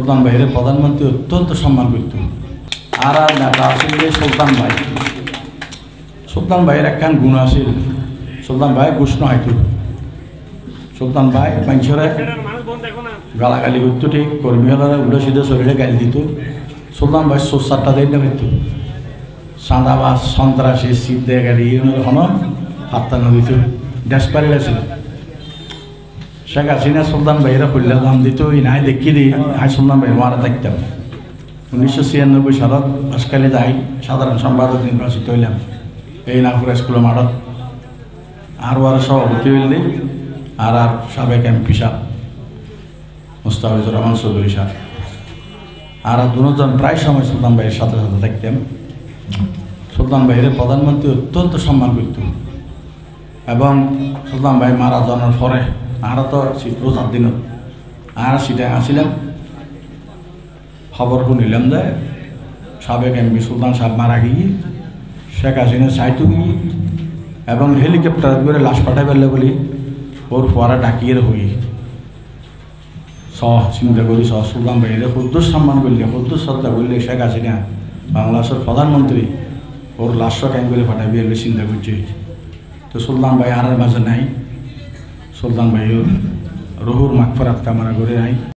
সুলতান ভাইয়ের প্রধানমন্ত্রী অত্যন্ত সম্মান করত। আর নেতা আসলে সুলতান ভাই। সুলতান ভাইয়ের একখান গুণ আছিল, সুলতান ভাই গুষ্ণ হয়তো। সুলতান ভাই মানুষেরা গালাগালি করতো, ঠিক কর্মীরা উল্টো সিধে শরীরে গালি দিত। সুলতান ভাই সোসারটা দেয় না করতো, চাঁদাবাজ সন্ত্রাসী সিদ্ধে গাড়ি হন হাত্তানো দিত, ডেসপারেট আছিল। শেখ হাসিনা সুলতান ভাইয়েরা খুললে দাম দিত, নাই দেখি দিই আই সুলতান ভাইয়ের মারা থাকতাম। 1996 সালত বাসকালে যাই সাধারণ সম্পাদক নির্বাচিত হইলাম এই নাগপুর স্কুলের মাঠত। আর সভাপতি হইলে আর সাবেক এমপি সাহেব মুস্তাফিজুর রহমান চৌধুরী সাহেব আর দুজন প্রায় সময় সুলতান ভাইয়ের সাথে সাথে থাকতাম। সুলতান ভাইয়ের প্রধানমন্ত্রী অত্যন্ত সম্মান করত এবং সুলতান ভাই মারা যাওয়ার পরে আর তো রোজার দিনত আর সেটা আসছিলাম, খবর শুনিলাম যে সাবেক এমপি সুলতান সাহেব মারা গিয়ে শেখ হাসিনা সাইটু গিয়ে এবং হেলিকপ্টার করে লাশ পাঠাই পেলে বলি ওর ফোয়ারা ডাকিয়ে হই চিন্তা করি সুলতান ভাইয়ের খুদ্দুস সম্মান করলে, খুদ্দুস শ্রদ্ধা করলে শেখ হাসিনা বাংলাদেশের প্রধানমন্ত্রী ওর লাশ ক্যাং করে পাঠাবি এলে চিন্তা করছে। তো সুলতান ভাই আর মাঝে নাই, সুলতান ভাইয়ের রুহুর মাগফিরাত কামনা করে নাই।